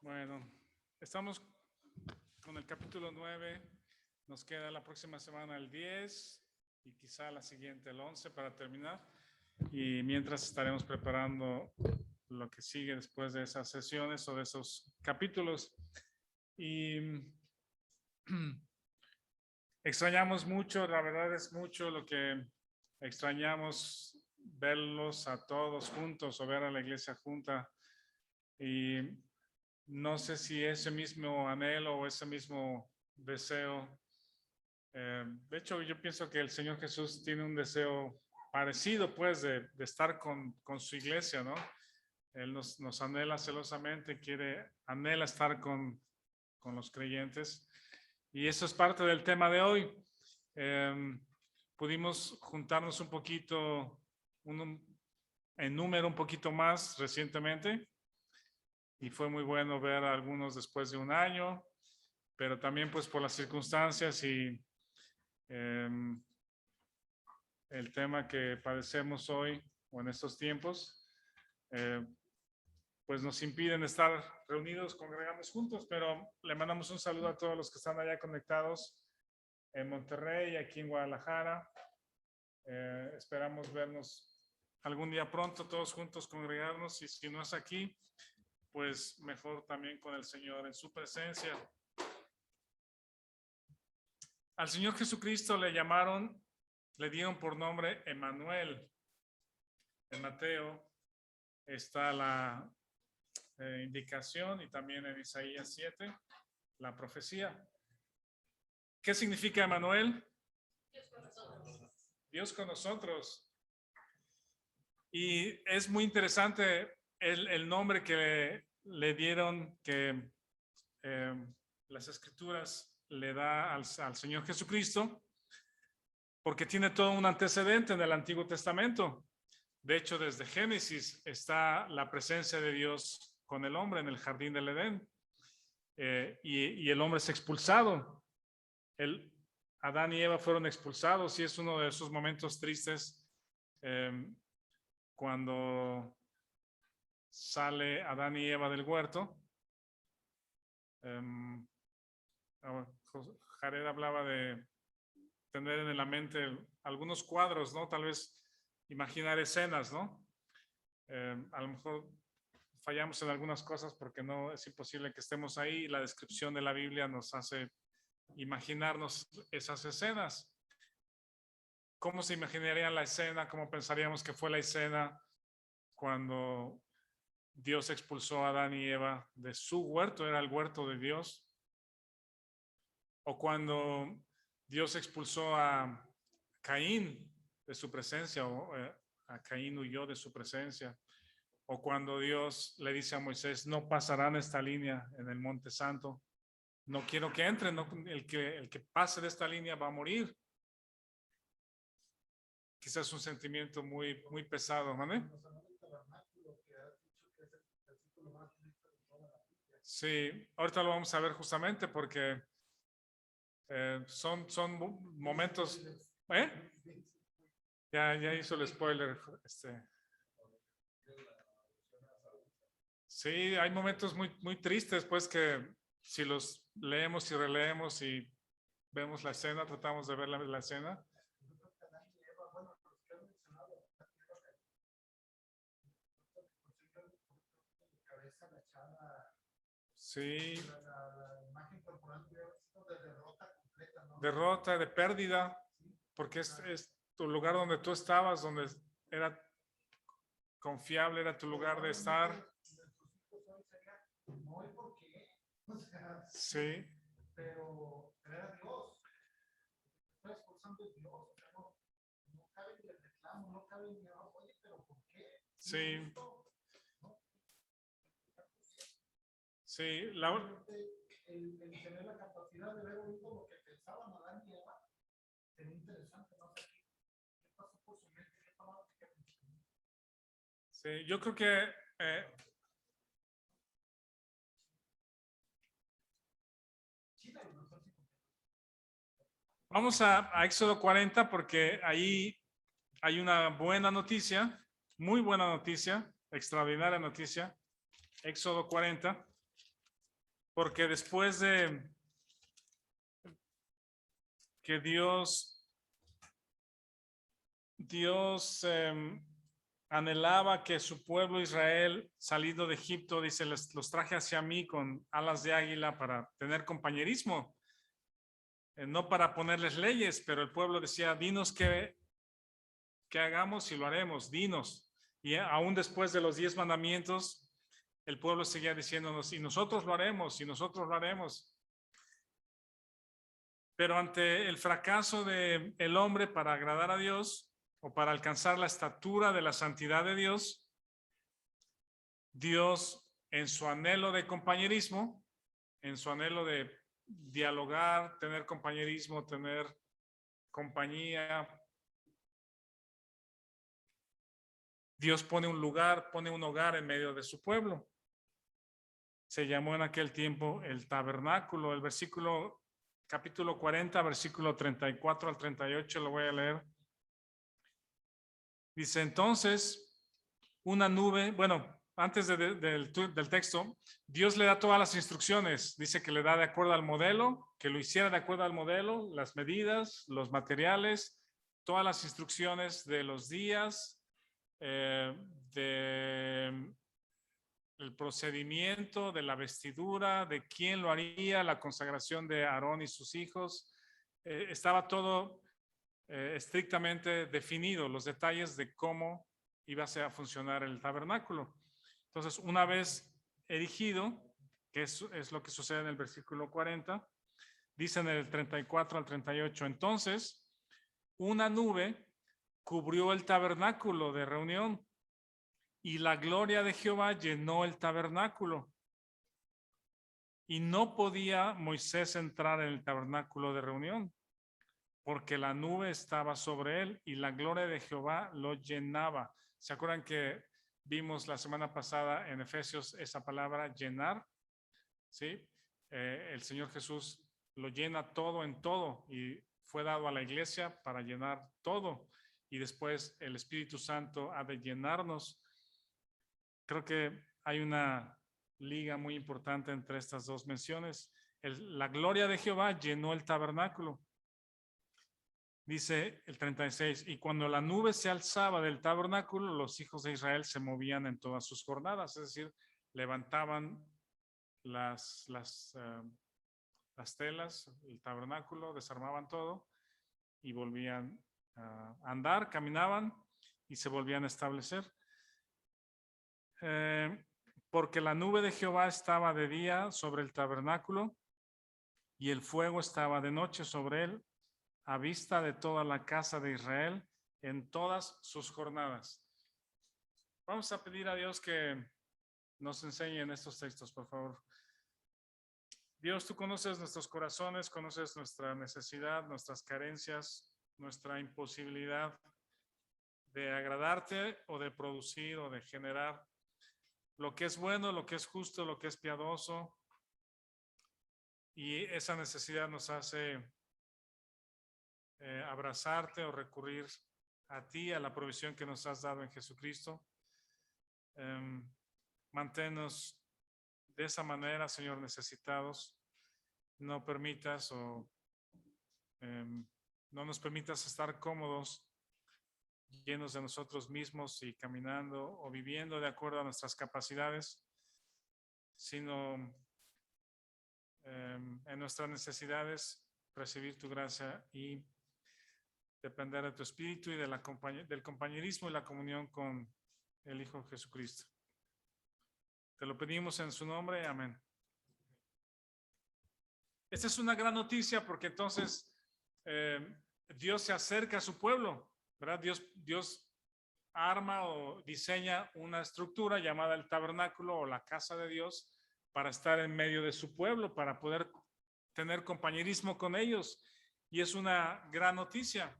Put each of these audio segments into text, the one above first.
Bueno, estamos con el capítulo 9. Nos queda la próxima semana el 10 y quizá la siguiente el 11 para terminar. Y mientras estaremos preparando lo que sigue después de esas sesiones o de esos capítulos. Y extrañamos mucho, la verdad es mucho lo que extrañamos, verlos a todos juntos o ver a la iglesia junta. Y no sé si ese mismo anhelo o ese mismo deseo. De hecho, yo pienso que el Señor Jesús tiene un deseo parecido, pues, de estar con su iglesia, ¿no? Él nos anhela celosamente, anhela estar con los creyentes. Y eso es parte del tema de hoy. Pudimos juntarnos un poquito, en número un poquito más recientemente. Y fue muy bueno ver a algunos después de un año, pero también pues por las circunstancias y el tema que padecemos hoy o en estos tiempos, pues nos impiden estar reunidos, congregarnos juntos, pero le mandamos un saludo a todos los que están allá conectados en Monterrey, aquí en Guadalajara. Esperamos vernos algún día pronto, todos juntos congregarnos, y si no es aquí, pues mejor también con el Señor en su presencia. Al Señor Jesucristo le dieron por nombre Emmanuel. En Mateo está la indicación y también en Isaías 7, la profecía. ¿Qué significa Emmanuel? Dios con nosotros. Dios con nosotros. Y es muy interesante el nombre que le dieron, que las escrituras le da al Señor Jesucristo, porque tiene todo un antecedente en el Antiguo Testamento. De hecho, desde Génesis está la presencia de Dios con el hombre en el jardín del Edén, y el hombre es expulsado. Adán y Eva fueron expulsados, y es uno de esos momentos tristes cuando sale Adán y Eva del huerto. Jared hablaba de tener en la mente algunos cuadros, ¿no? Tal vez imaginar escenas, ¿no? A lo mejor fallamos en algunas cosas porque no es imposible que estemos ahí. La descripción de la Biblia nos hace imaginarnos esas escenas. ¿Cómo se imaginarían la escena? ¿Cómo pensaríamos que fue la escena cuando Dios expulsó a Adán y Eva de su huerto? Era el huerto de Dios. O cuando Dios expulsó a Caín de su presencia, o a Caín huyó de su presencia. O cuando Dios le dice a Moisés: no pasarán esta línea en el Monte Santo. No quiero que entren, no, el que pase de esta línea va a morir. Quizás un sentimiento muy, muy pesado, ¿no? Sí, ahorita lo vamos a ver justamente porque son momentos. Ya hizo el spoiler. Sí, hay momentos muy, muy tristes, pues, que si los leemos y releemos y vemos la escena, tratamos de ver la escena. Sí. Derrota, de pérdida, porque es tu lugar donde tú estabas, donde era confiable, era tu lugar de estar. Sí. Pero era Dios. Está esforzando Dios. O sea, no cabe ni el reclamo, no cabe ni oye, pero ¿por qué? Sí. Sí, el tener la capacidad de ver oído lo que pensaban Adán y Eva, sería interesante, ¿no? ¿Qué pasó por su mente? ¿Qué palabras que mencionó? Sí, yo creo que vamos a Éxodo 40, porque ahí hay una buena noticia, muy buena noticia, extraordinaria noticia. Éxodo 40. Porque después de que Dios anhelaba que su pueblo Israel, salido de Egipto, dice, los traje hacia mí con alas de águila para tener compañerismo, no para ponerles leyes, pero el pueblo decía, dinos qué hagamos y lo haremos, dinos. Y aún después de los 10 mandamientos, el pueblo seguía diciéndonos, y nosotros lo haremos, y nosotros lo haremos. Pero ante el fracaso del hombre para agradar a Dios o para alcanzar la estatura de la santidad de Dios, Dios en su anhelo de compañerismo, en su anhelo de dialogar, tener compañerismo, tener compañía, Dios pone un lugar, pone un hogar en medio de su pueblo. Se llamó en aquel tiempo el tabernáculo. El versículo, capítulo 40, versículo 34 al 38, lo voy a leer. Dice, entonces, una nube, bueno, antes del texto, Dios le da todas las instrucciones. Dice que le da de acuerdo al modelo, que lo hiciera de acuerdo al modelo, las medidas, los materiales, todas las instrucciones de los días, el procedimiento, de la vestidura, de quién lo haría, la consagración de Aarón y sus hijos. Estaba todo estrictamente definido, los detalles de cómo iba a funcionar el tabernáculo. Entonces, una vez erigido, que es lo que sucede en el versículo 40, dice en el 34 al 38, entonces, una nube cubrió el tabernáculo de reunión y la gloria de Jehová llenó el tabernáculo. Y no podía Moisés entrar en el tabernáculo de reunión, porque la nube estaba sobre él y la gloria de Jehová lo llenaba. ¿Se acuerdan que vimos la semana pasada en Efesios esa palabra llenar? ¿Sí? El Señor Jesús lo llena todo en todo y fue dado a la iglesia para llenar todo. Y después el Espíritu Santo ha de llenarnos. Creo que hay una liga muy importante entre estas dos menciones. La gloria de Jehová llenó el tabernáculo. Dice el 36, y cuando la nube se alzaba del tabernáculo, los hijos de Israel se movían en todas sus jornadas, es decir, levantaban las telas, el tabernáculo, desarmaban todo y volvían a andar, caminaban y se volvían a establecer. Porque la nube de Jehová estaba de día sobre el tabernáculo y el fuego estaba de noche sobre él, a vista de toda la casa de Israel en todas sus jornadas. Vamos a pedir a Dios que nos enseñe en estos textos, por favor. Dios, tú conoces nuestros corazones, conoces nuestra necesidad, nuestras carencias, nuestra imposibilidad de agradarte o de producir o de generar lo que es bueno, lo que es justo, lo que es piadoso. Y esa necesidad nos hace abrazarte o recurrir a ti, a la provisión que nos has dado en Jesucristo. Manténnos de esa manera, Señor, necesitados. No permitas no nos permitas estar cómodos, llenos de nosotros mismos y caminando o viviendo de acuerdo a nuestras capacidades, sino en nuestras necesidades recibir tu gracia y depender de tu espíritu y del compañerismo y la comunión con el Hijo Jesucristo. Te lo pedimos en su nombre. Amén. Esta es una gran noticia porque entonces Dios se acerca a su pueblo, ¿verdad? Dios arma o diseña una estructura llamada el tabernáculo o la casa de Dios para estar en medio de su pueblo, para poder tener compañerismo con ellos. Y es una gran noticia.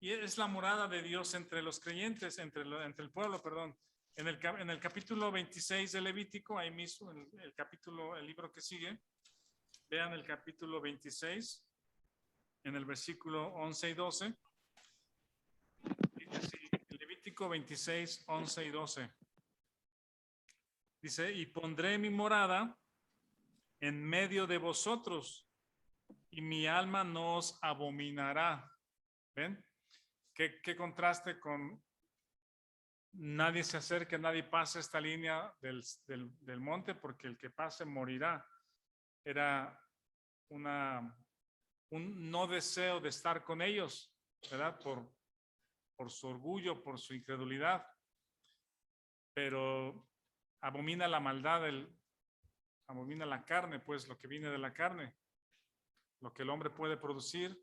Y es la morada de Dios entre los creyentes, entre el pueblo, perdón. En el capítulo 26 de Levítico, ahí mismo, el libro que sigue, vean el capítulo 26, en el versículo 11 y 12. Dice así, Levítico 26, 11 y 12. Dice, y pondré mi morada en medio de vosotros, y mi alma no os abominará. ¿Ven? ¿Qué contraste con nadie se acerque, nadie pase esta línea del monte, porque el que pase morirá? Era un no deseo de estar con ellos, ¿verdad? Por su orgullo, por su incredulidad. Pero abomina la maldad, abomina la carne, pues lo que viene de la carne, lo que el hombre puede producir.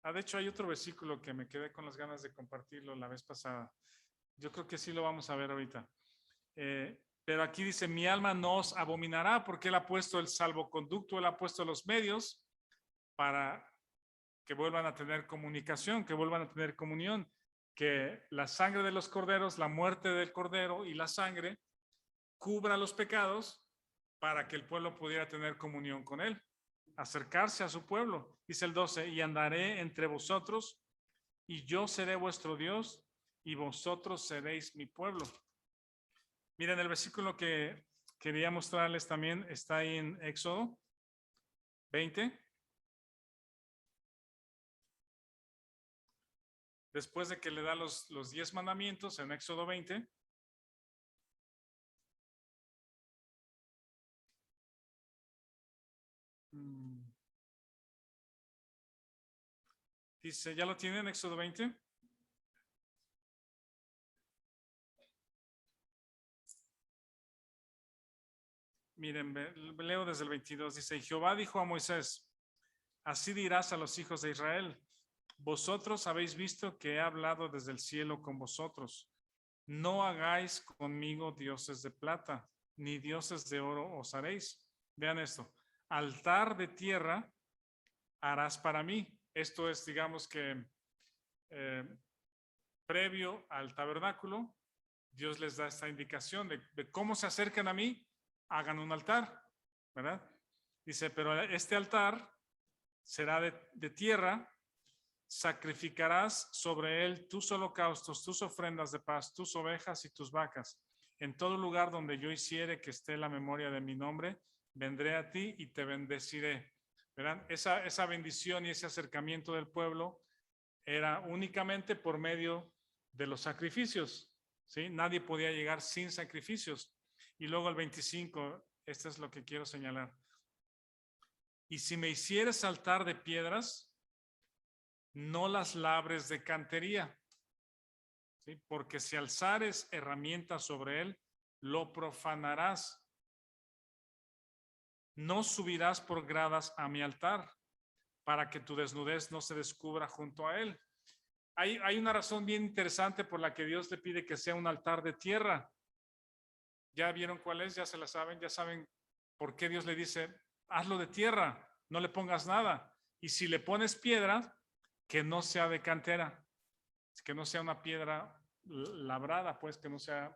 De hecho, hay otro versículo que me quedé con las ganas de compartirlo la vez pasada. Yo creo que sí lo vamos a ver ahorita. Pero aquí dice, mi alma no os abominará, porque Él ha puesto el salvoconducto, Él ha puesto los medios para que vuelvan a tener comunicación, que vuelvan a tener comunión, que la sangre de los corderos, la muerte del cordero y la sangre cubra los pecados para que el pueblo pudiera tener comunión con Él, acercarse a su pueblo. Dice el 12, y andaré entre vosotros, y yo seré vuestro Dios, y vosotros seréis mi pueblo. Miren, el versículo que quería mostrarles también está ahí en Éxodo 20. Después de que le da los 10 mandamientos en Éxodo 20. Dice, ¿ya lo tienen, Éxodo 20? Miren, leo desde el 22. Dice, Jehová dijo a Moisés, así dirás a los hijos de Israel, vosotros habéis visto que he hablado desde el cielo con vosotros. No hagáis conmigo dioses de plata, ni dioses de oro os haréis. Vean esto, altar de tierra harás para mí. Esto es, digamos que previo al tabernáculo, Dios les da esta indicación de cómo se acercan a mí, hagan un altar, ¿verdad? Dice, pero este altar será de tierra, sacrificarás sobre él tus holocaustos, tus ofrendas de paz, tus ovejas y tus vacas. En todo lugar donde yo hiciere que esté la memoria de mi nombre, vendré a ti y te bendeciré. ¿Verdad? Esa bendición y ese acercamiento del pueblo era únicamente por medio de los sacrificios, ¿sí? Nadie podía llegar sin sacrificios. Y luego el 25, esto es lo que quiero señalar. Y si me hicieres altar de piedras, no las labres de cantería, ¿sí? Porque si alzares herramientas sobre él, lo profanarás. No subirás por gradas a mi altar, para que tu desnudez no se descubra junto a él. Hay una razón bien interesante por la que Dios le pide que sea un altar de tierra. ¿Ya vieron cuál es? ¿Ya se la saben? ¿Ya saben por qué Dios le dice, hazlo de tierra, no le pongas nada? Y si le pones piedra, que no sea de cantera, que no sea una piedra labrada, pues que no sea...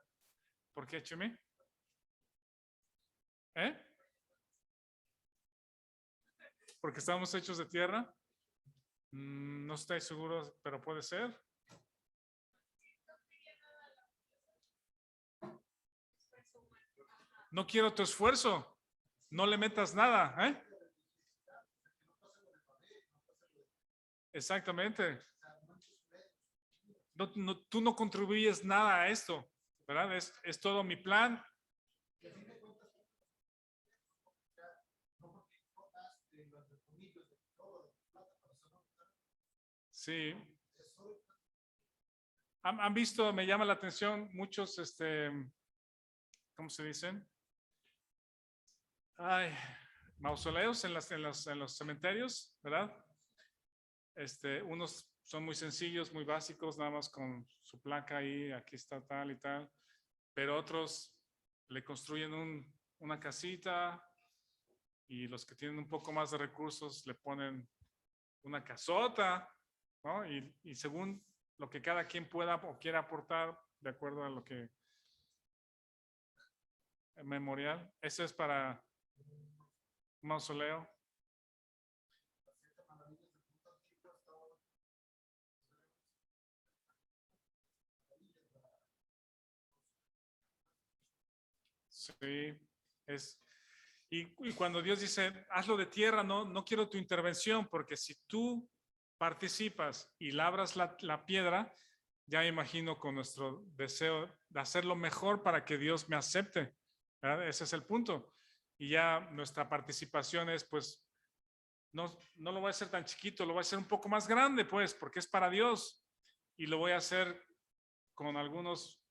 ¿Por qué, Cheme? Porque estamos hechos de tierra. No estoy seguro, pero puede ser. No quiero tu esfuerzo. No le metas nada. Exactamente. Tú no contribuyes nada a esto, ¿verdad? Es todo mi plan. Sí. ¿Han visto? Me llama la atención muchos, ¿cómo se dicen? Mausoleos en los cementerios, ¿verdad? Unos son muy sencillos, muy básicos, nada más con su placa ahí, aquí está tal y tal, pero otros le construyen una casita y los que tienen un poco más de recursos le ponen una casota, ¿no? Y según lo que cada quien pueda o quiera aportar, de acuerdo a lo que memorial. Eso es para un mausoleo. Sí, Y cuando Dios dice, hazlo de tierra, no quiero tu intervención, porque si tú participas y labras la piedra, ya me imagino con nuestro deseo de hacerlo mejor para que Dios me acepte, ¿verdad? Ese es el punto. Y ya nuestra participación es, pues, no lo voy a hacer tan chiquito, lo voy a hacer un poco más grande, pues, porque es para Dios. Y lo voy a hacer con algunos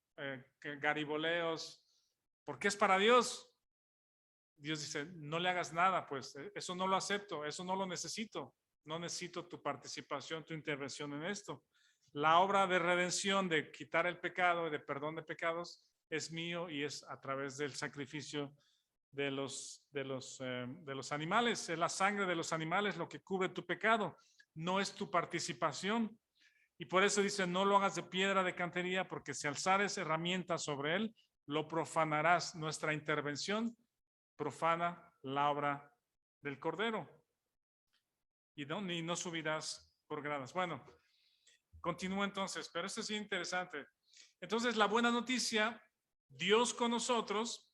gariboleos, porque es para Dios. Dios dice, no le hagas nada, pues, eso no lo acepto, eso no lo necesito. No necesito tu participación, tu intervención en esto. La obra de redención, de quitar el pecado, de perdón de pecados, es mío y es a través del sacrificio de los animales. Es la sangre de los animales lo que cubre tu pecado, no es tu participación. Y por eso dice, no lo hagas de piedra de cantería, porque si alzares herramientas sobre él, lo profanarás. Nuestra intervención profana la obra del Cordero. Y no subirás por gradas. Bueno, continúa entonces, pero esto es interesante. Entonces, la buena noticia, Dios con nosotros,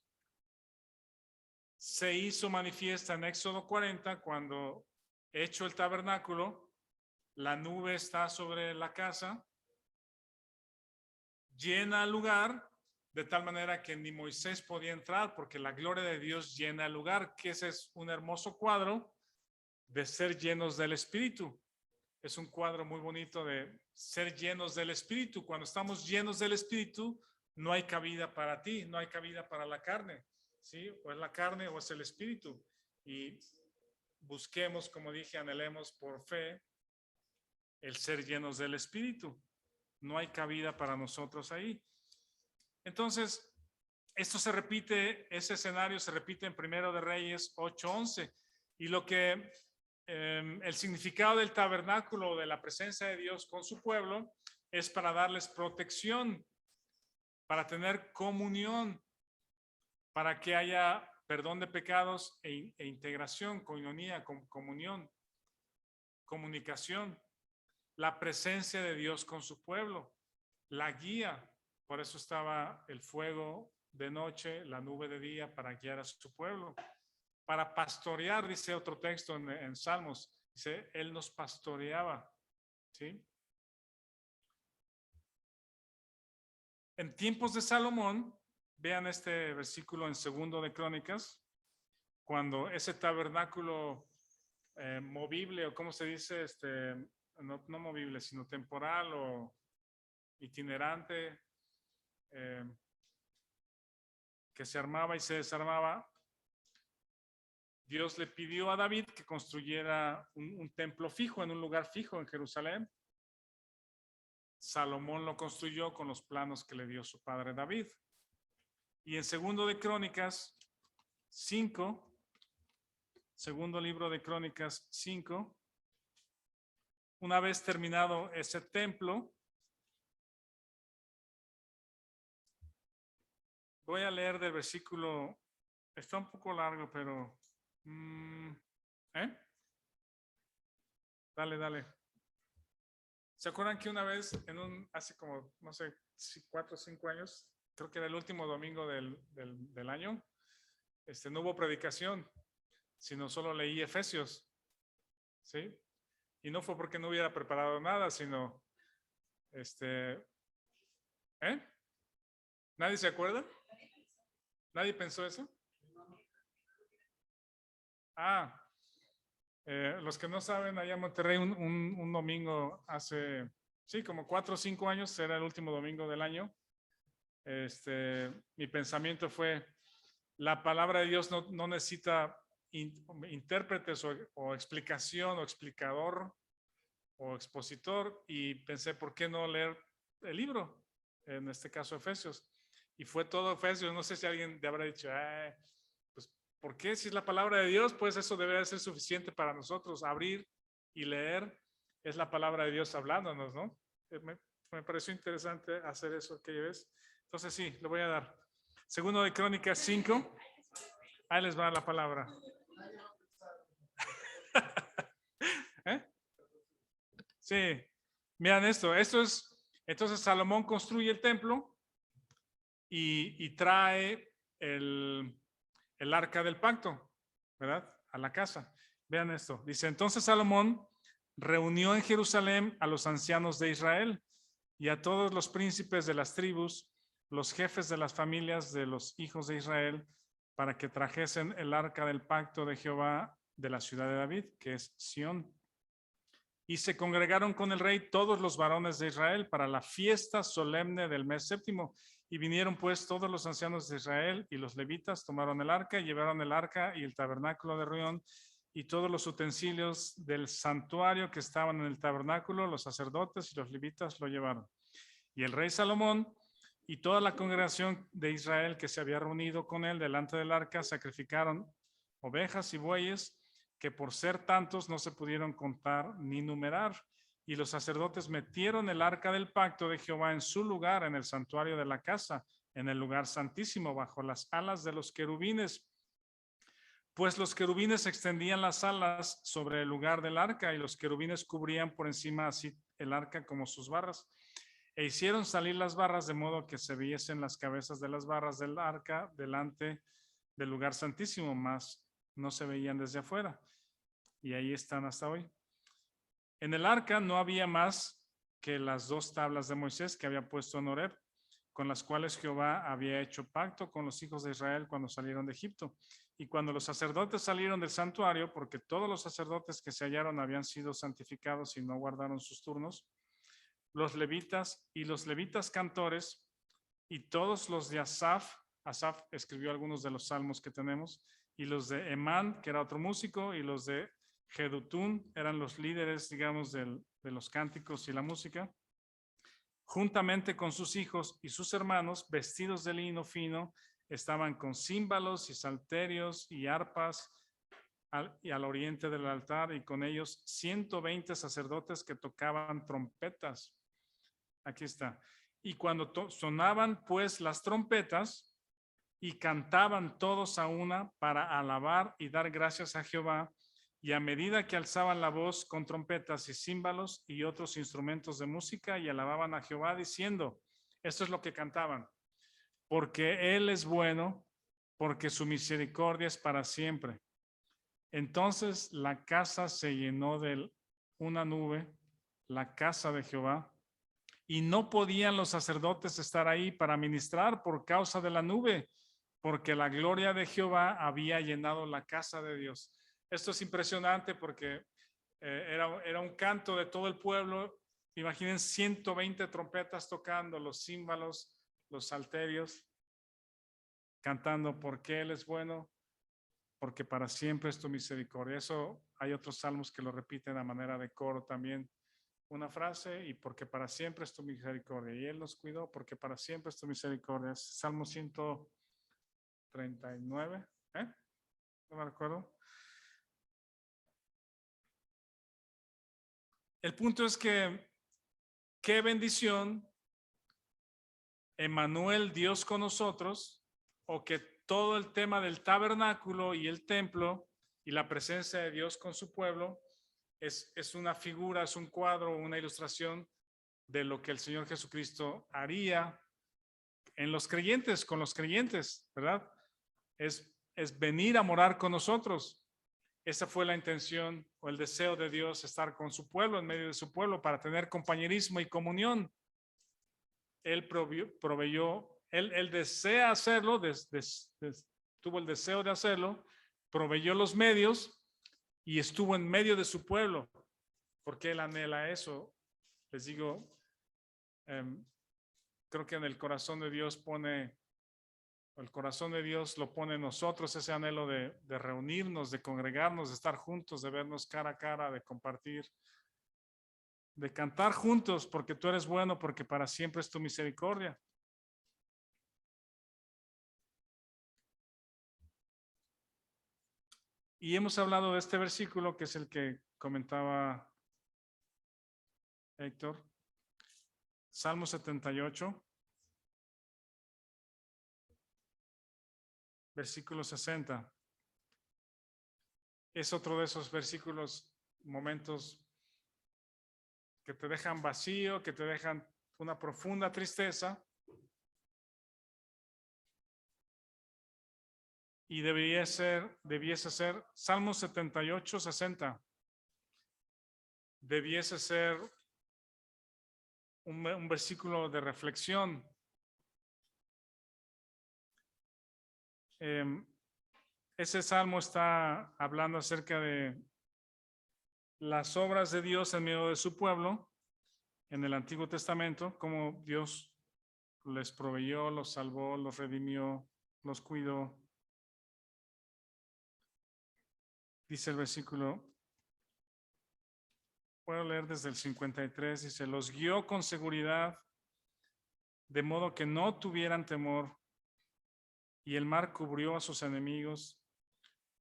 se hizo manifiesta en Éxodo 40, cuando hecho el tabernáculo, la nube está sobre la casa, llena el lugar, de tal manera que ni Moisés podía entrar, porque la gloria de Dios llena el lugar, que ese es un hermoso cuadro de ser llenos del Espíritu. Es un cuadro muy bonito de ser llenos del Espíritu. Cuando estamos llenos del Espíritu, no hay cabida para ti, no hay cabida para la carne, ¿sí? O es la carne o es el Espíritu. Y busquemos, como dije, anhelemos por fe el ser llenos del Espíritu. No hay cabida para nosotros ahí. Entonces, esto se repite, ese escenario se repite en Primero de Reyes 8:11. Y lo que el significado del tabernáculo, de la presencia de Dios con su pueblo, es para darles protección, para tener comunión, para que haya perdón de pecados e integración, coinonía, comunión, comunicación, la presencia de Dios con su pueblo, la guía. Por eso estaba el fuego de noche, la nube de día, para guiar a su pueblo. Para pastorear, dice otro texto en Salmos, dice, Él nos pastoreaba, ¿sí? En tiempos de Salomón, vean este versículo en Segundo de Crónicas, cuando ese tabernáculo movible, o cómo se dice, no movible, sino temporal o itinerante, que se armaba y se desarmaba, Dios le pidió a David que construyera un templo fijo, en un lugar fijo en Jerusalén. Salomón lo construyó con los planos que le dio su padre David. Y en Segundo de Crónicas 5, segundo libro de Crónicas 5, una vez terminado ese templo, voy a leer del versículo, está un poco largo, pero dale. ¿Se acuerdan que una vez, hace como, no sé, 4 o 5 años, creo que era el último domingo del año, no hubo predicación, sino solo leí Efesios, ¿sí? Y no fue porque no hubiera preparado nada, sino, ¿nadie se acuerda? ¿Nadie pensó eso? Los que no saben, allá en Monterrey, un domingo hace, sí, como 4 o 5 años, era el último domingo del año. Mi pensamiento fue, la palabra de Dios no necesita intérpretes o explicación o explicador o expositor, y pensé, ¿por qué no leer el libro? En este caso, Efesios. Y fue todo Efesios. No sé si alguien te habrá dicho, pues, ¿por qué? Si es la palabra de Dios, pues eso debería ser suficiente para nosotros. Abrir y leer es la palabra de Dios hablándonos, ¿no? Me pareció interesante hacer eso aquella vez. Entonces sí, le voy a dar. Segundo de Crónicas 5. Ahí les va la palabra. Sí, miren esto es, entonces Salomón construye el templo y trae el arca del pacto. ¿verdad? A la casa. Vean esto. Dice, entonces Salomón reunió en Jerusalén a los ancianos de Israel y a todos los príncipes de las tribus, los jefes de las familias de los hijos de Israel, para que trajesen el arca del pacto de Jehová de la ciudad de David, que es Sión. Y se congregaron con el rey todos los varones de Israel para la fiesta solemne del mes séptimo. Y vinieron pues todos los ancianos de Israel y los levitas, tomaron el arca, llevaron el arca y el tabernáculo de reunión y todos los utensilios del santuario que estaban en el tabernáculo, los sacerdotes y los levitas lo llevaron. Y el rey Salomón y toda la congregación de Israel que se había reunido con él delante del arca sacrificaron ovejas y bueyes que por ser tantos no se pudieron contar ni numerar. Y los sacerdotes metieron el arca del pacto de Jehová en su lugar, en el santuario de la casa, en el lugar santísimo, bajo las alas de los querubines. Pues los querubines extendían las alas sobre el lugar del arca y los querubines cubrían por encima así el arca como sus barras. E hicieron salir las barras de modo que se viesen las cabezas de las barras del arca delante del lugar santísimo, mas no se veían desde afuera. Y ahí están hasta hoy. En el arca no había más que las 2 tablas de Moisés que había puesto en Horeb, con las cuales Jehová había hecho pacto con los hijos de Israel cuando salieron de Egipto. Y cuando los sacerdotes salieron del santuario, porque todos los sacerdotes que se hallaron habían sido santificados y no guardaron sus turnos, los levitas y los levitas cantores y todos los de Asaf escribió algunos de los salmos que tenemos, y los de Emán, que era otro músico, y los de Jedutún eran los líderes, digamos, de los cánticos y la música, juntamente con sus hijos y sus hermanos, vestidos de lino fino, estaban con címbalos y salterios y arpas y al oriente del altar, y con ellos 120 sacerdotes que tocaban trompetas. Aquí está. Y cuando sonaban pues las trompetas y cantaban todos a una para alabar y dar gracias a Jehová, y a medida que alzaban la voz con trompetas y címbalos y otros instrumentos de música y alababan a Jehová diciendo, esto es lo que cantaban, porque Él es bueno, porque su misericordia es para siempre. Entonces la casa se llenó de una nube, la casa de Jehová, y no podían los sacerdotes estar ahí para ministrar por causa de la nube, porque la gloria de Jehová había llenado la casa de Dios. Esto es impresionante porque era un canto de todo el pueblo. Imaginen 120 trompetas tocando, los címbalos, los salterios, cantando porque Él es bueno, porque para siempre es tu misericordia. Eso hay otros salmos que lo repiten a manera de coro también. Una frase, y porque para siempre es tu misericordia. Y Él nos cuidó porque para siempre es tu misericordia. Es Salmo 139, no me acuerdo. El punto es que, qué bendición, Emmanuel, Dios con nosotros, o que todo el tema del tabernáculo y el templo y la presencia de Dios con su pueblo es una figura, es un cuadro, una ilustración de lo que el Señor Jesucristo haría en los creyentes, con los creyentes, ¿verdad? Es venir a morar con nosotros. Esa fue la intención o el deseo de Dios, estar con su pueblo, en medio de su pueblo, para tener compañerismo y comunión. Él proveyó, él desea hacerlo, tuvo el deseo de hacerlo, proveyó los medios y estuvo en medio de su pueblo, porque Él anhela eso. Les digo, creo que en el corazón de Dios lo pone en nosotros, ese anhelo de reunirnos, de congregarnos, de estar juntos, de vernos cara a cara, de compartir, de cantar juntos, porque tú eres bueno, porque para siempre es tu misericordia. Y hemos hablado de este versículo, que es el que comentaba Héctor, Salmo 78, versículo 60. Es otro de esos versículos, momentos que te dejan vacío, que te dejan una profunda tristeza. y debiese ser Salmo 78, 60. Debiese ser un versículo de reflexión. Ese salmo está hablando acerca de las obras de Dios en medio de su pueblo en el Antiguo Testamento, cómo Dios les proveyó, los salvó, los redimió, los cuidó. Dice el versículo, puedo leer desde el 53, dice, los guió con seguridad, de modo que no tuvieran temor, y el mar cubrió a sus enemigos.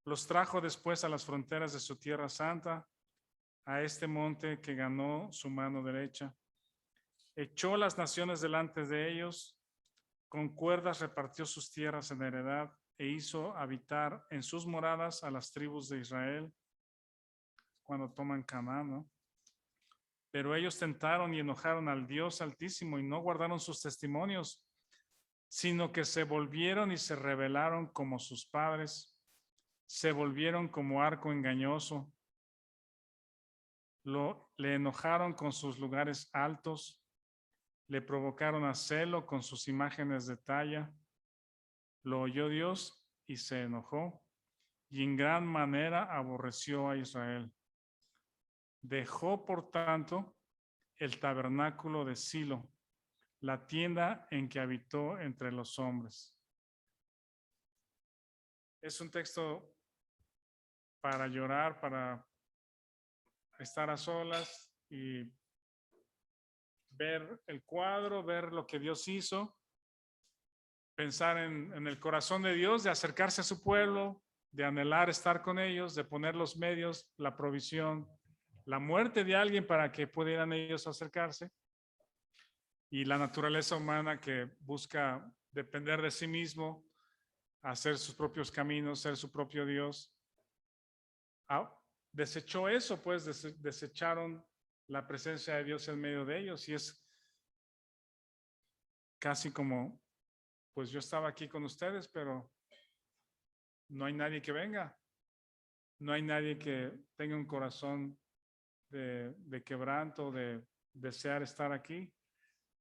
Los trajo después a las fronteras de su tierra santa, a este monte que ganó su mano derecha. Echó las naciones delante de ellos, con cuerdas repartió sus tierras en heredad e hizo habitar en sus moradas a las tribus de Israel cuando toman Canaán, ¿no? Pero ellos tentaron y enojaron al Dios Altísimo y no guardaron sus testimonios, sino que se volvieron y se rebelaron como sus padres, se volvieron como arco engañoso, le enojaron con sus lugares altos, le provocaron a celo con sus imágenes de talla. Lo oyó Dios y se enojó, y en gran manera aborreció a Israel. Dejó, por tanto, el tabernáculo de Silo, la tienda en que habitó entre los hombres. Es un texto para llorar, para estar a solas y ver el cuadro, ver lo que Dios hizo, pensar en el corazón de Dios, de acercarse a su pueblo, de anhelar estar con ellos, de poner los medios, la provisión, la muerte de alguien para que pudieran ellos acercarse, y la naturaleza humana que busca depender de sí mismo, hacer sus propios caminos, ser su propio Dios. Desechó eso, pues desecharon la presencia de Dios en medio de ellos, y es casi como, pues yo estaba aquí con ustedes, pero no hay nadie que venga, no hay nadie que tenga un corazón de quebranto, de desear estar aquí.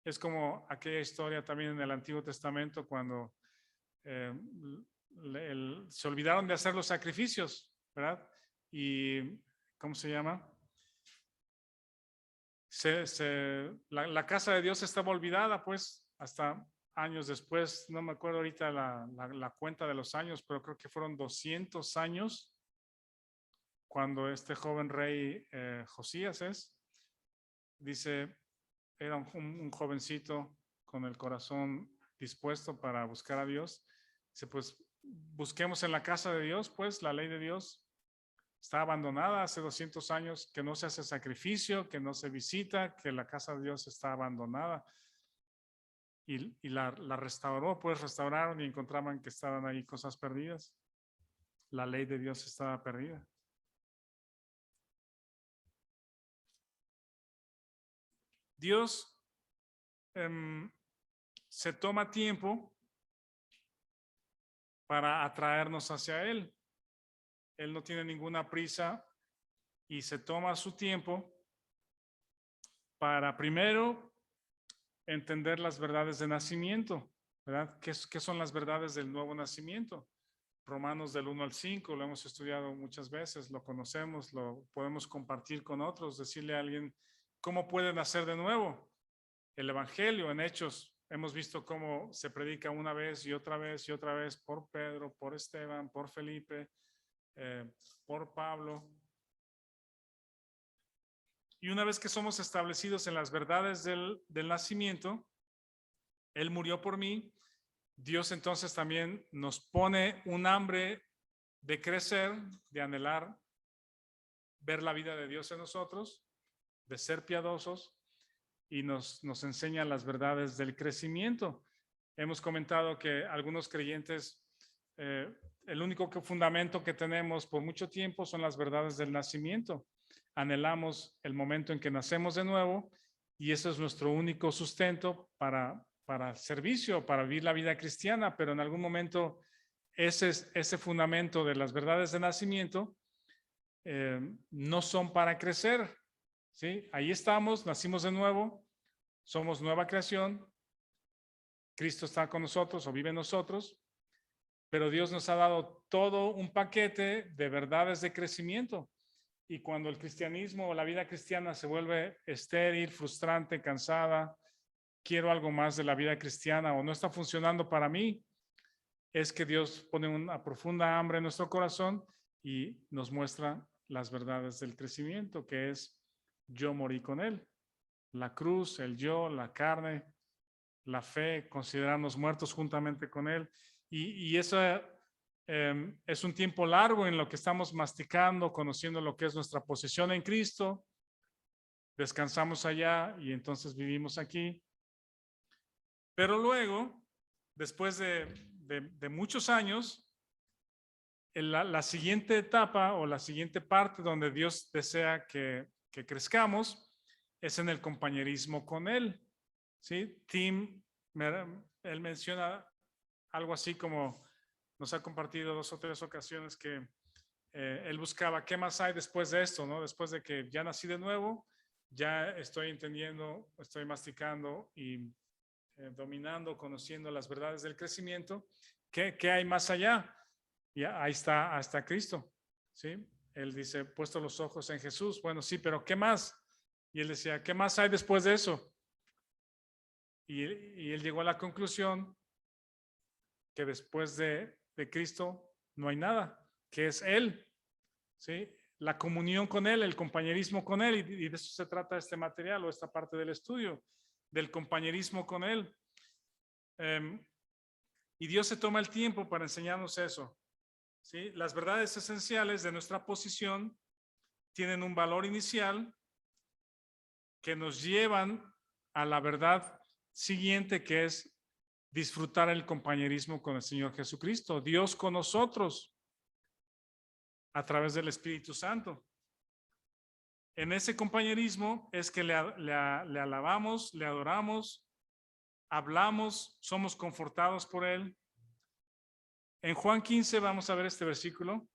Es como aquella historia también en el Antiguo Testamento cuando se olvidaron de hacer los sacrificios, ¿verdad? Y, ¿cómo se llama? La casa de Dios estaba olvidada, pues, hasta años después. No me acuerdo ahorita la cuenta de los años, pero creo que fueron 200 años cuando este joven rey Josías dice, era un jovencito con el corazón dispuesto para buscar a Dios. Dice, pues busquemos en la casa de Dios, pues la ley de Dios está abandonada hace 200 años, que no se hace sacrificio, que no se visita, que la casa de Dios está abandonada. Y la restauró, pues restauraron y encontraban que estaban ahí cosas perdidas. La ley de Dios estaba perdida. Dios se toma tiempo para atraernos hacia Él. Él no tiene ninguna prisa y se toma su tiempo para primero entender las verdades de nacimiento, ¿verdad? ¿Qué son las verdades del nuevo nacimiento? Romanos del 1 al 5, lo hemos estudiado muchas veces, lo conocemos, lo podemos compartir con otros, decirle a alguien cómo puede nacer de nuevo. El Evangelio en Hechos, hemos visto cómo se predica una vez y otra vez y otra vez por Pedro, por Esteban, por Felipe, por Pablo. Y una vez que somos establecidos en las verdades del nacimiento, Él murió por mí, Dios entonces también nos pone un hambre de crecer, de anhelar, ver la vida de Dios en nosotros, de ser piadosos, y nos enseña las verdades del crecimiento. Hemos comentado que algunos creyentes, el único fundamento que tenemos por mucho tiempo son las verdades del nacimiento. Anhelamos el momento en que nacemos de nuevo y ese es nuestro único sustento para servicio, para vivir la vida cristiana, pero en algún momento ese fundamento de las verdades de nacimiento no son para crecer, ¿sí? Ahí estamos, nacimos de nuevo, somos nueva creación, Cristo está con nosotros o vive en nosotros, pero Dios nos ha dado todo un paquete de verdades de crecimiento. Y cuando el cristianismo o la vida cristiana se vuelve estéril, frustrante, cansada, quiero algo más de la vida cristiana o no está funcionando para mí, es que Dios pone una profunda hambre en nuestro corazón y nos muestra las verdades del crecimiento, que es yo morí con Él. La cruz, el yo, la carne, la fe, considerarnos muertos juntamente con Él. Y eso es un tiempo largo en lo que estamos masticando, conociendo lo que es nuestra posición en Cristo. Descansamos allá y entonces vivimos aquí. Pero luego, después de muchos años, la siguiente etapa o la siguiente parte donde Dios desea que crezcamos es en el compañerismo con Él. ¿Sí? Tim, él menciona algo así como nos ha compartido 2 o 3 ocasiones que él buscaba qué más hay después de esto, ¿no? Después de que ya nací de nuevo, ya estoy entendiendo, estoy masticando y dominando, conociendo las verdades del crecimiento. ¿Qué hay más allá? Y ahí está Cristo, ¿sí? Él dice, puesto los ojos en Jesús. Bueno, sí, pero ¿qué más? Y él decía, ¿qué más hay después de eso? Y él llegó a la conclusión que después de Cristo no hay nada, que es Él, ¿sí? La comunión con Él, el compañerismo con Él, y de eso se trata este material o esta parte del estudio, del compañerismo con Él. Y Dios se toma el tiempo para enseñarnos eso, ¿sí? Las verdades esenciales de nuestra posición tienen un valor inicial que nos llevan a la verdad siguiente, que es disfrutar el compañerismo con el Señor Jesucristo, Dios con nosotros a través del Espíritu Santo. En ese compañerismo es que le alabamos, le adoramos, hablamos, somos confortados por Él. En Juan 15 vamos a ver este versículo.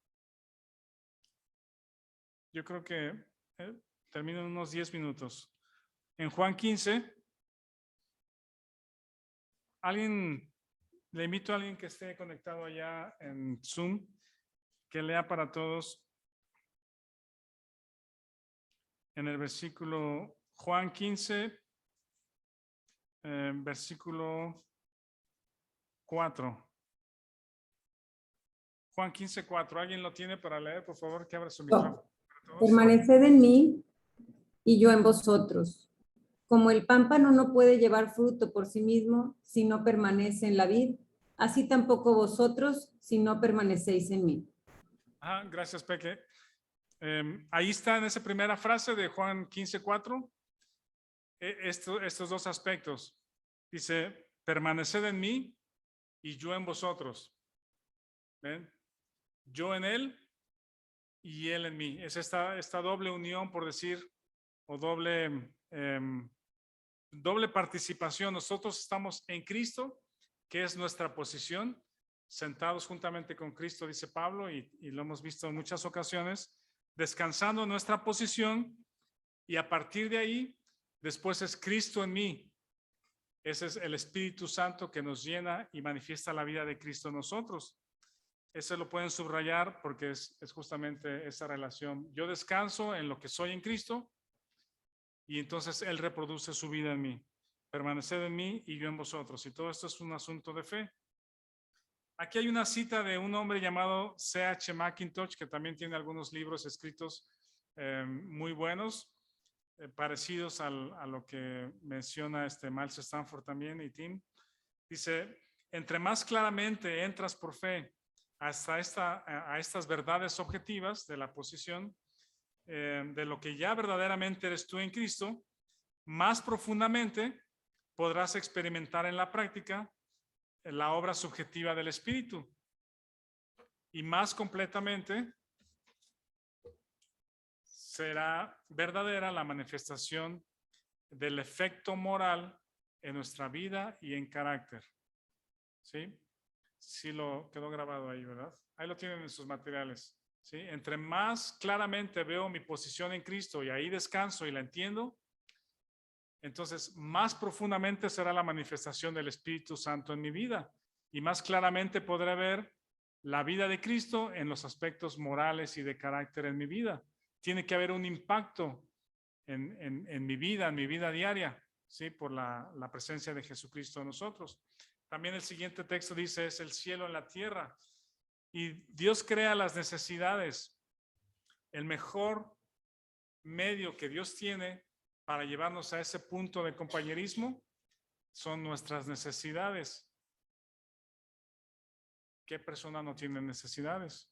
Yo creo que termino en unos 10 minutos. En Juan 15, le invito a alguien que esté conectado allá en Zoom, que lea para todos en el versículo Juan 15, versículo 4. Juan 15, 4. ¿Alguien lo tiene para leer? Por favor, que abra su micrófono. Permaneced en mí y yo en vosotros. Como el pámpano no puede llevar fruto por sí mismo si no permanece en la vid, así tampoco vosotros si no permanecéis en mí. Gracias, Peque. Ahí está en esa primera frase de Juan 15, 4. Estos dos aspectos. Dice, permaneced en mí y yo en vosotros. ¿Ven? Yo en él y él en mí. Es esta doble unión, por decir, o doble participación. Nosotros estamos en Cristo, que es nuestra posición, sentados juntamente con Cristo, dice Pablo, y lo hemos visto en muchas ocasiones, descansando en nuestra posición, y a partir de ahí, después es Cristo en mí. Ese es el Espíritu Santo que nos llena y manifiesta la vida de Cristo en nosotros. Ese lo pueden subrayar porque es justamente esa relación. Yo descanso en lo que soy en Cristo y entonces Él reproduce su vida en mí. Permaneced en mí y yo en vosotros. Y todo esto es un asunto de fe. Aquí hay una cita de un hombre llamado C.H. Mackintosh, que también tiene algunos libros escritos muy buenos, parecidos a lo que menciona Miles Stanford también y Tim. Dice, entre más claramente entras por fe hasta a estas verdades objetivas de la posición, de lo que ya verdaderamente eres tú en Cristo, más profundamente podrás experimentar en la práctica la obra subjetiva del Espíritu y más completamente será verdadera la manifestación del efecto moral en nuestra vida y en carácter. ¿Sí? Sí lo quedó grabado ahí, ¿verdad? Ahí lo tienen en sus materiales. ¿Sí? Entre más claramente veo mi posición en Cristo y ahí descanso y la entiendo, entonces más profundamente será la manifestación del Espíritu Santo en mi vida y más claramente podré ver la vida de Cristo en los aspectos morales y de carácter en mi vida. Tiene que haber un impacto en mi vida diaria, ¿sí? Por la presencia de Jesucristo en nosotros. También el siguiente texto dice, es el cielo en la tierra. Y Dios crea las necesidades. El mejor medio que Dios tiene para llevarnos a ese punto de compañerismo son nuestras necesidades. ¿Qué persona no tiene necesidades?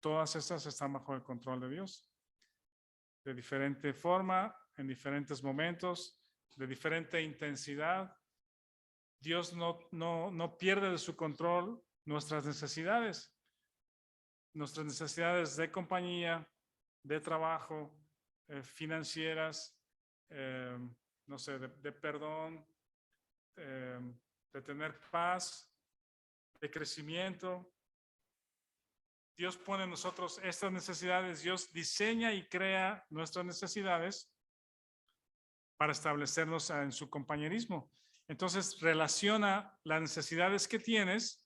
Todas estas están bajo el control de Dios. De diferente forma, en diferentes momentos, de diferente intensidad. Dios no pierde de su control nuestras necesidades de compañía, de trabajo, financieras, no sé, de perdón, de tener paz, de crecimiento. Dios pone en nosotros estas necesidades, Dios diseña y crea nuestras necesidades para establecernos en su compañerismo. Entonces relaciona las necesidades que tienes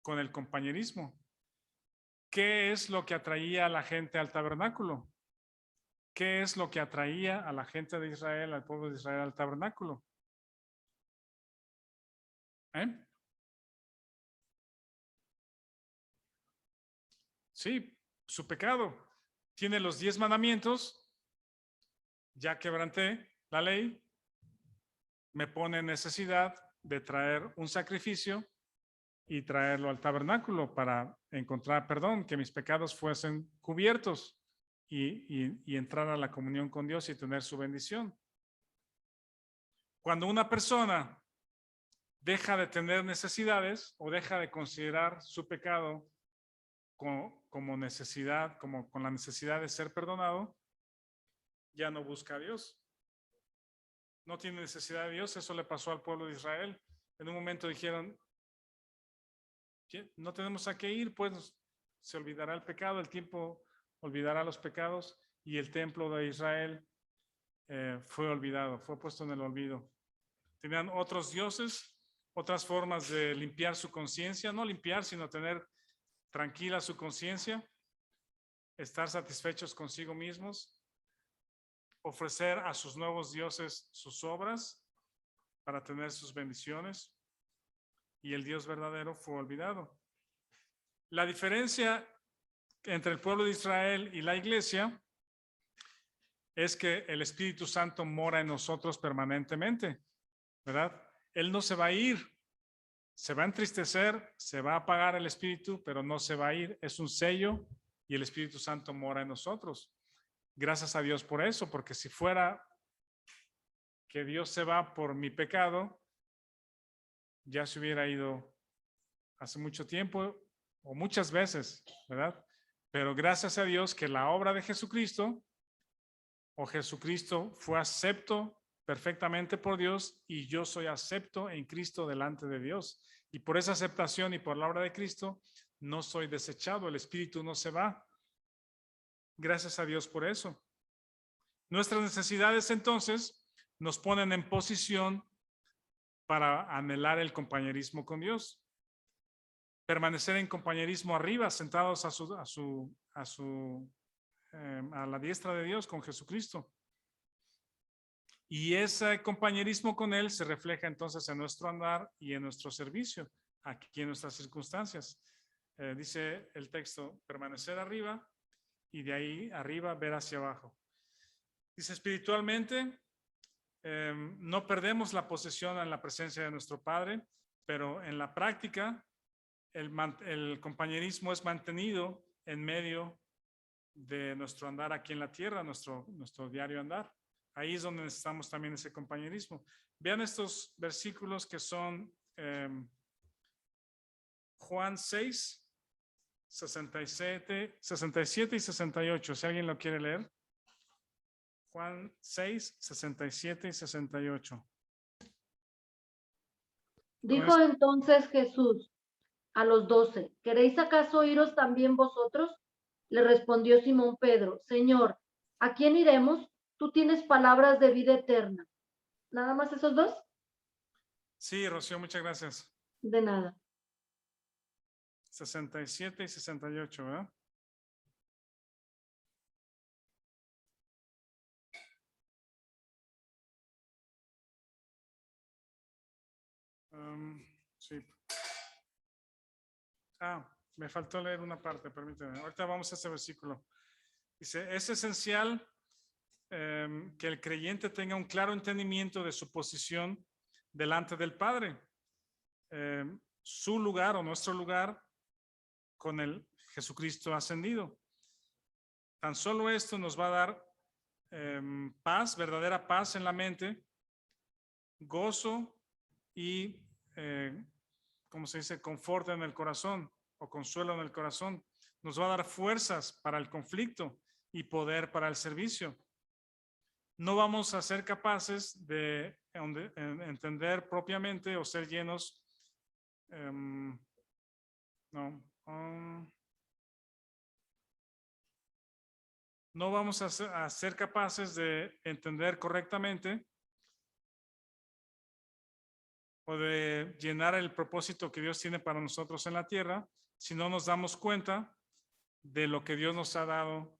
con el compañerismo. ¿Qué es lo que atraía a la gente al tabernáculo? ¿Qué es lo que atraía a la gente de Israel, al pueblo de Israel al tabernáculo? Sí, su pecado. Tiene los 10 mandamientos, ya quebranté la ley, me pone en necesidad de traer un sacrificio y traerlo al tabernáculo para encontrar perdón, que mis pecados fuesen cubiertos y entrar a la comunión con Dios y tener su bendición. Cuando una persona deja de tener necesidades o deja de considerar su pecado como necesidad, como con la necesidad de ser perdonado, ya no busca a Dios. No tiene necesidad de Dios. Eso le pasó al pueblo de Israel. En un momento dijeron, no tenemos a qué ir, pues se olvidará el pecado, el tiempo olvidará los pecados y el templo de Israel fue olvidado, fue puesto en el olvido. Tenían otros dioses, otras formas de limpiar su conciencia, no limpiar, sino tener tranquila su conciencia, estar satisfechos consigo mismos, ofrecer a sus nuevos dioses sus obras para tener sus bendiciones, y el Dios verdadero fue olvidado. La diferencia entre el pueblo de Israel y la iglesia es que el Espíritu Santo mora en nosotros permanentemente, ¿verdad? Él no se va a ir, se va a entristecer, se va a apagar el Espíritu, pero no se va a ir. Es un sello y el Espíritu Santo mora en nosotros. Gracias a Dios por eso, porque si fuera que Dios se va por mi pecado, ya se hubiera ido hace mucho tiempo o muchas veces, ¿verdad? Pero gracias a Dios que la obra de Jesucristo o Jesucristo fue acepto perfectamente por Dios y yo soy acepto en Cristo delante de Dios. Y por esa aceptación y por la obra de Cristo no soy desechado, el Espíritu no se va. Gracias a Dios por eso. Nuestras necesidades entonces nos ponen en posición para anhelar el compañerismo con Dios. Permanecer en compañerismo arriba, sentados a la diestra de Dios con Jesucristo. Y ese compañerismo con Él se refleja entonces en nuestro andar y en nuestro servicio, aquí en nuestras circunstancias. Dice el texto, permanecer arriba y de ahí arriba ver hacia abajo. Dice espiritualmente, no perdemos la posesión en la presencia de nuestro Padre, pero en la práctica el compañerismo es mantenido en medio de nuestro andar aquí en la tierra, nuestro diario andar. Ahí es donde necesitamos también ese compañerismo. Vean estos versículos que son Juan 6, 67 y 68. Si alguien lo quiere leer. Juan 6, 67 y 68. Dijo entonces Jesús a los 12, ¿queréis acaso iros también vosotros? Le respondió Simón Pedro, Señor, ¿a quién iremos? Tú tienes palabras de vida eterna. ¿Nada más esos dos? Sí, Rocío, muchas gracias. De nada. 67 y 68, ¿verdad? Sí. Me faltó leer una parte, permíteme. Ahorita vamos a ese versículo. Dice, es esencial que el creyente tenga un claro entendimiento de su posición delante del Padre. Su lugar o nuestro lugar con el Jesucristo ascendido. Tan solo esto nos va a dar paz, verdadera paz en la mente, gozo y, ¿cómo se dice? Confort en el corazón o consuelo en el corazón. Nos va a dar fuerzas para el conflicto y poder para el servicio. No vamos a ser capaces de entender propiamente o ser llenos, no vamos a ser capaces de entender correctamente o de llenar el propósito que Dios tiene para nosotros en la tierra si no nos damos cuenta de lo que Dios nos ha dado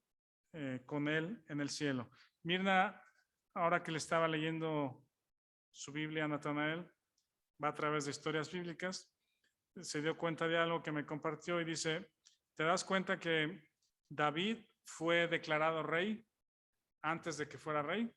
con Él en el cielo. Mirna, ahora que le estaba leyendo su Biblia a Natanael, va a través de historias bíblicas, se dio cuenta de algo que me compartió y dice, ¿te das cuenta que David fue declarado rey antes de que fuera rey?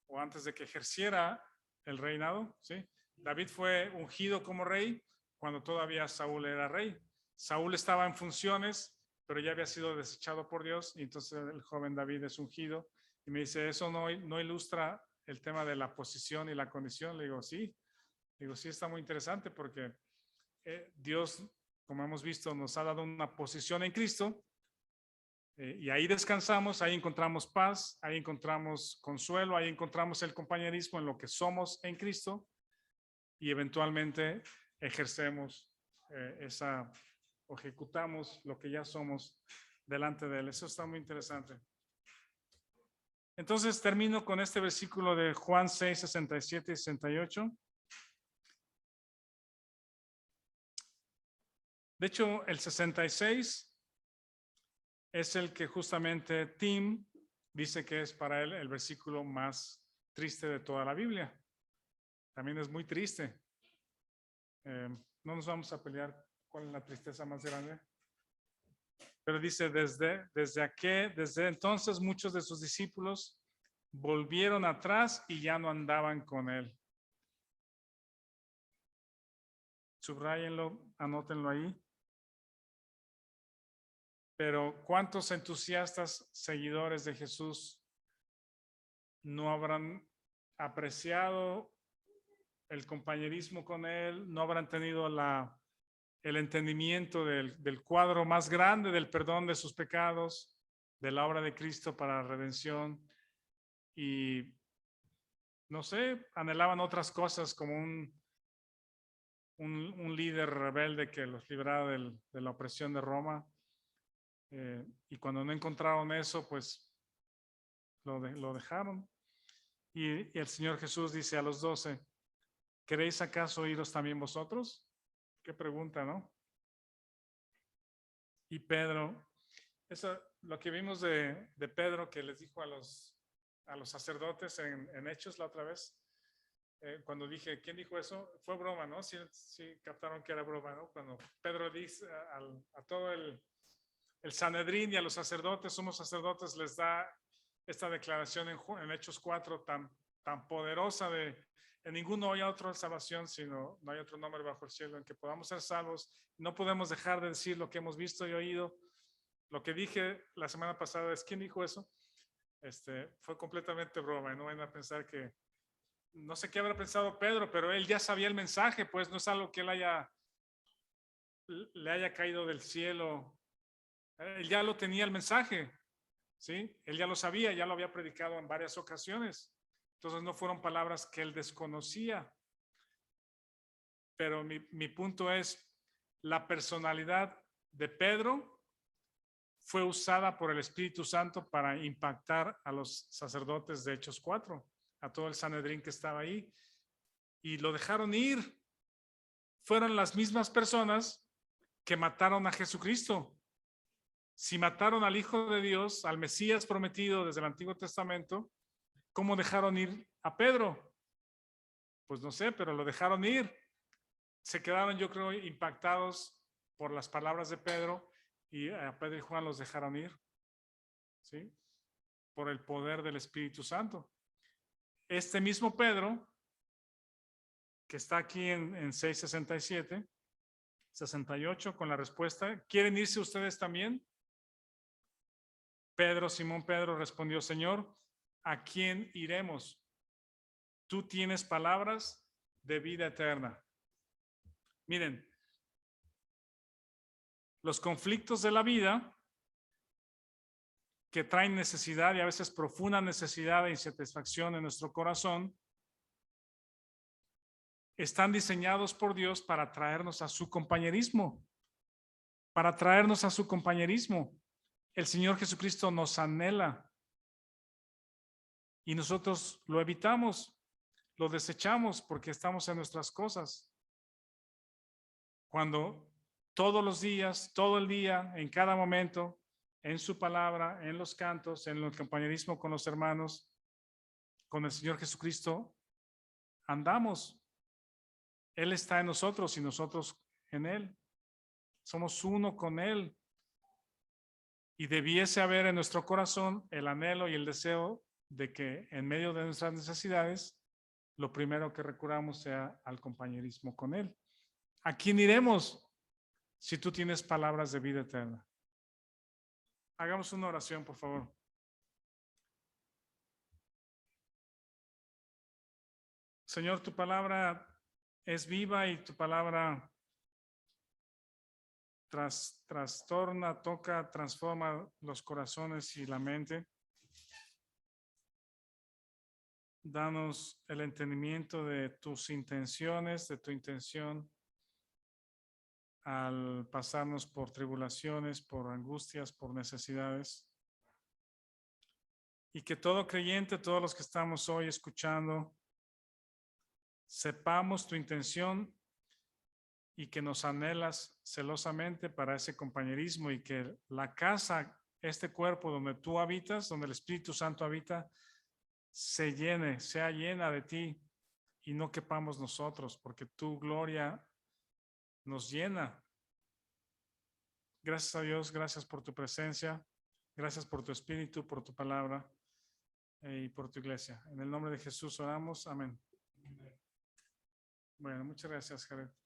O antes de que ejerciera el reinado, ¿sí? David fue ungido como rey cuando todavía Saúl era rey. Saúl estaba en funciones, pero ya había sido desechado por Dios y entonces el joven David es ungido. Y me dice, ¿eso no ilustra el tema de la posición y la condición? Le digo, sí. Digo, sí, está muy interesante porque Dios, como hemos visto, nos ha dado una posición en Cristo y ahí descansamos, ahí encontramos paz, ahí encontramos consuelo, ahí encontramos el compañerismo en lo que somos en Cristo y eventualmente ejercemos o ejecutamos lo que ya somos delante de Él. Eso está muy interesante. Entonces termino con este versículo de Juan 6, 67 y 68. De hecho, el 66 es el que justamente Tim dice que es para él el versículo más triste de toda la Biblia. También es muy triste. No nos vamos a pelear cuál es la tristeza más grande. Pero dice, desde entonces muchos de sus discípulos volvieron atrás y ya no andaban con él. Subrayenlo, anótenlo ahí. Pero ¿cuántos entusiastas seguidores de Jesús no habrán apreciado el compañerismo con Él, no habrán tenido el entendimiento del cuadro más grande del perdón de sus pecados, de la obra de Cristo para la redención y, no sé, anhelaban otras cosas como un líder rebelde que los librara de la opresión de Roma? Y cuando no encontraron eso, pues lo dejaron. Y el Señor Jesús dice a los 12, ¿queréis acaso iros también vosotros? Qué pregunta, ¿no? Y Pedro, eso, lo que vimos de Pedro que les dijo a los sacerdotes en Hechos la otra vez, cuando dije, ¿quién dijo eso? Fue broma, ¿no? Sí, captaron que era broma, ¿no? Cuando Pedro dice a todo el Sanedrín y a los sacerdotes, somos sacerdotes, les da esta declaración en Hechos 4 tan poderosa de en ninguno hay otra salvación, sino no hay otro nombre bajo el cielo en que podamos ser salvos. No podemos dejar de decir lo que hemos visto y oído. Lo que dije la semana pasada es, ¿quién dijo eso? Fue completamente broma y no van a pensar que, no sé qué habrá pensado Pedro, pero él ya sabía el mensaje, pues no es algo que le haya caído del cielo. Él ya lo tenía el mensaje, ¿sí? Él ya lo sabía, ya lo había predicado en varias ocasiones. Entonces no fueron palabras que él desconocía. Pero mi punto es, la personalidad de Pedro fue usada por el Espíritu Santo para impactar a los sacerdotes de Hechos 4, a todo el Sanedrín que estaba ahí, y lo dejaron ir. Fueron las mismas personas que mataron a Jesucristo. Si mataron al Hijo de Dios, al Mesías prometido desde el Antiguo Testamento, ¿cómo dejaron ir a Pedro? Pues no sé, pero lo dejaron ir. Se quedaron, yo creo, impactados por las palabras de Pedro, y a Pedro y Juan los dejaron ir, ¿sí? Por el poder del Espíritu Santo. Este mismo Pedro, que está aquí en 6:67, 68, con la respuesta, ¿quieren irse ustedes también? Simón Pedro respondió, Señor, ¿a quién iremos? Tú tienes palabras de vida eterna. Miren, los conflictos de la vida que traen necesidad y a veces profunda necesidad e insatisfacción en nuestro corazón, están diseñados por Dios para traernos a su compañerismo, para traernos a su compañerismo. El Señor Jesucristo nos anhela y nosotros lo evitamos, lo desechamos porque estamos en nuestras cosas. Cuando todos los días, todo el día, en cada momento, en su palabra, en los cantos, en el compañerismo con los hermanos, con el Señor Jesucristo, andamos. Él está en nosotros y nosotros en Él. Somos uno con Él. Y debiese haber en nuestro corazón el anhelo y el deseo de que en medio de nuestras necesidades, lo primero que recurramos sea al compañerismo con Él. ¿A quién iremos si tú tienes palabras de vida eterna? Hagamos una oración, por favor. Señor, tu palabra es viva y tu palabra trastorna, toca, transforma los corazones y la mente. Danos el entendimiento de tus intenciones, de tu intención al pasarnos por tribulaciones, por angustias, por necesidades. Y que todo creyente, todos los que estamos hoy escuchando, sepamos tu intención y que nos anhelas celosamente para ese compañerismo, y que la casa, este cuerpo donde tú habitas, donde el Espíritu Santo habita, se llene, sea llena de ti y no quepamos nosotros, porque tu gloria nos llena. Gracias a Dios, gracias por tu presencia, gracias por tu Espíritu, por tu palabra y por tu iglesia. En el nombre de Jesús oramos, amén. Bueno, muchas gracias, Jared.